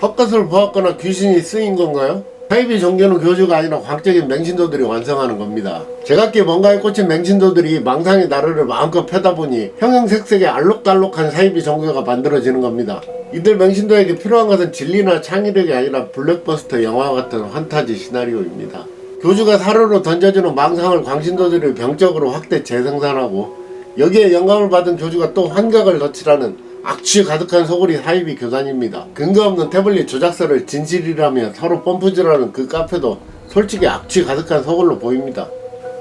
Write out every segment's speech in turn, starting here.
헛것을 보았거나 귀신이 쓰인 건가요? 사이비 종교는 교주가 아니라 광적인 맹신도들이 완성하는 겁니다. 제각기 뭔가에 꽂힌 맹신도들이 망상의 나르를 마음껏 펴다 보니 형형색색의 알록달록한 사이비 종교가 만들어지는 겁니다. 이들 맹신도에게 필요한 것은 진리나 창의력이 아니라 블랙버스터 영화 같은 환타지 시나리오입니다. 교주가 사료로 던져주는 망상을 광신도들이 병적으로 확대 재생산하고 여기에 영감을 받은 교주가 또 환각을 덧칠하는 악취 가득한 소굴이 사이비 교단입니다. 근거 없는 태블릿 조작서를 진실이라며 서로 펌프질하는 그 카페도 솔직히 악취 가득한 소굴로 보입니다.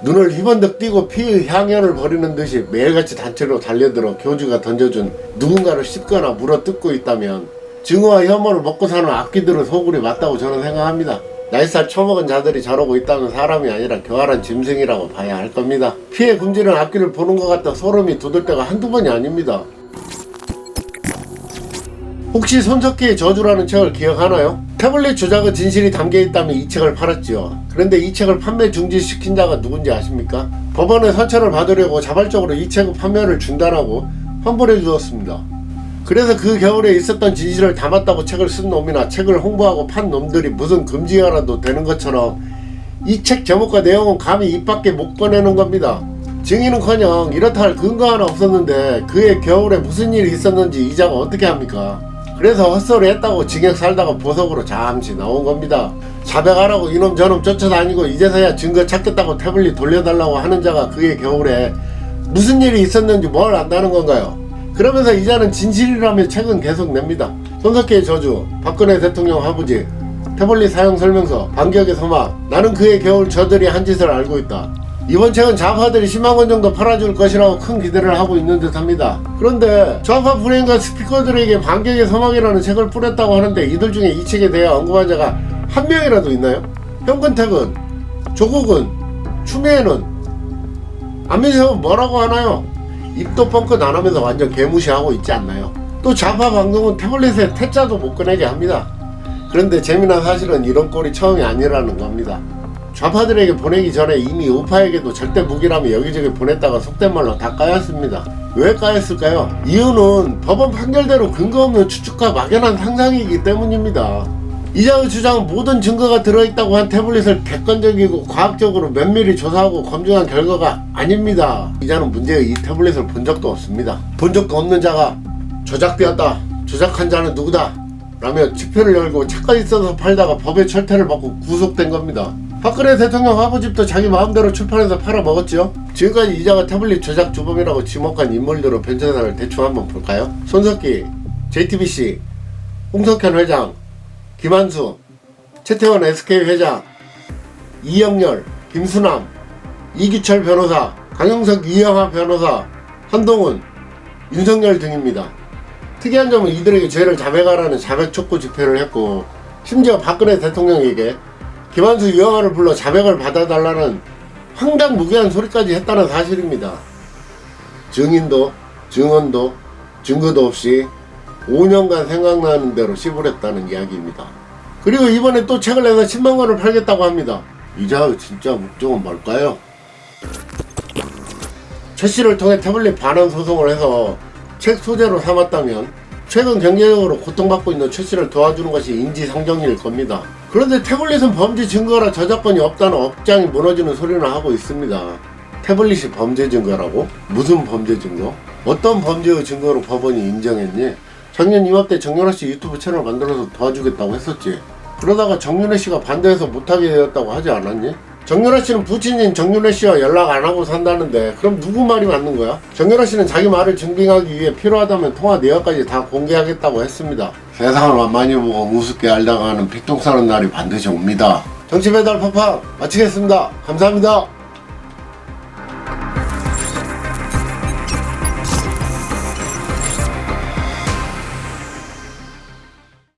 눈을 희번득 띄고 피의 향연을 벌이는 듯이 매일같이 단체로 달려들어 교주가 던져준 누군가를 씹거나 물어뜯고 있다면 증오와 혐오를 먹고 사는 악귀들의 소굴이 맞다고 저는 생각합니다. 날살 처먹은 자들이 저러고 있다면 사람이 아니라 교활한 짐승이라고 봐야 할 겁니다. 피해 굶주린 악귀를 보는 것 같다 소름이 돋을 때가 한두 번이 아닙니다. 혹시 손석희의 저주라는 책을 기억하나요? 태블릿 조작의 진실이 담겨있다며 이 책을 팔았지요. 그런데 이 책을 판매 중지시킨 자가 누군지 아십니까? 법원의 선처를 받으려고 자발적으로 이 책의 판매를 중단하고 환불해 주었습니다. 그래서 그 겨울에 있었던 진실을 담았다고 책을 쓴 놈이나 책을 홍보하고 판 놈들이 무슨 금지어라도 되는 것처럼 이 책 제목과 내용은 감히 입 밖에 못 꺼내는 겁니다. 증인은커녕 이렇다 할 근거 하나 없었는데 그해 겨울에 무슨 일이 있었는지 이자가 어떻게 합니까? 그래서 헛소리 했다고 징역 살다가 보석으로 잠시 나온 겁니다. 자백하라고 이놈 저놈 쫓아다니고 이제서야 증거 찾겠다고 태블릿 돌려달라고 하는 자가 그해 겨울에 무슨 일이 있었는지 뭘 안다는 건가요? 그러면서 이자는 진실이라며 책은 계속 냅니다. 손석희의 저주, 박근혜 대통령 화부지, 태블릿 사용 설명서, 반격의 서막, 나는 그해 겨울 저들이 한 짓을 알고 있다. 이번 책은 좌파들이 10만 권 정도 팔아줄 것이라고 큰 기대를 하고 있는 듯 합니다. 그런데 좌파 브레인과 스피커들에게 반격의 서막이라는 책을 뿌렸다고 하는데 이들 중에 이 책에 대해 언급한 자가 한 명이라도 있나요? 현근택은, 조국은, 추미애는, 안민석은 뭐라고 하나요? 입도 뻥끗 안 하면서 완전 개무시하고 있지 않나요? 또 좌파 방송은 태블릿에 태자도 못 꺼내게 합니다. 그런데 재미난 사실은 이런 꼴이 처음이 아니라는 겁니다. 좌파들에게 보내기 전에 이미 우파에게도 절대 무기라며 여기저기 보냈다가 속된 말로 다 까였습니다. 왜 까였을까요? 이유는 법원 판결대로 근거 없는 추측과 막연한 상상이기 때문입니다. 이자의 주장은 모든 증거가 들어있다고 한 태블릿을 객관적이고 과학적으로 면밀히 조사하고 검증한 결과가 아닙니다. 이자는 문제의 이 태블릿을 본 적도 없습니다. 본 적도 없는 자가 조작되었다, 조작한 자는 누구다 라며 집회를 열고 책까지 써서 팔다가 법의 철퇴를 받고 구속된 겁니다. 박근혜 대통령 화보집도 자기 마음대로 출판해서 팔아먹었죠. 지금까지 이자가 태블릿 조작 주범이라고 지목한 인물들의 변천사를 대충 한번 볼까요? 손석희, JTBC, 홍석현 회장, 김한수, 최태원 SK 회장, 이영렬, 김수남, 이기철 변호사, 강용석 이영하 변호사, 한동훈, 윤석열 등입니다. 특이한 점은 이들에게 죄를 자백하라는 자백 촉구 집회를 했고 심지어 박근혜 대통령에게 김한수 이영하를 불러 자백을 받아달라는 황당무계한 소리까지 했다는 사실입니다. 증인도 증언도 증거도 없이 5년간 생각나는 대로 씹으랬다는 이야기입니다. 그리고 이번에 또 책을 내서 10만 권을 팔겠다고 합니다. 이자의 진짜 목적은 뭘까요? 최 씨를 통해 태블릿 반환 소송을 해서 책 소재로 삼았다면 최근 경제적으로 고통받고 있는 최 씨를 도와주는 것이 인지상정일 겁니다. 그런데 태블릿은 범죄 증거라 저작권이 없다는 업장이 무너지는 소리는 하고 있습니다. 태블릿이 범죄 증거라고? 무슨 범죄 증거? 어떤 범죄의 증거로 법원이 인정했니? 작년 이맘때 정윤아씨 유튜브 채널 만들어서 도와주겠다고 했었지. 그러다가 정윤아씨가 반대해서 못하게 되었다고 하지 않았니? 정윤아씨는 부친인 정윤아씨와 연락 안하고 산다는데 그럼 누구 말이 맞는 거야? 정윤아씨는 자기 말을 증빙하기 위해 필요하다면 통화 내역까지 다 공개하겠다고 했습니다. 세상을 많이 보고 우습게 알다가 하는 픽통 싸는 날이 반드시 옵니다. 정치배달 팍팍 마치겠습니다. 감사합니다.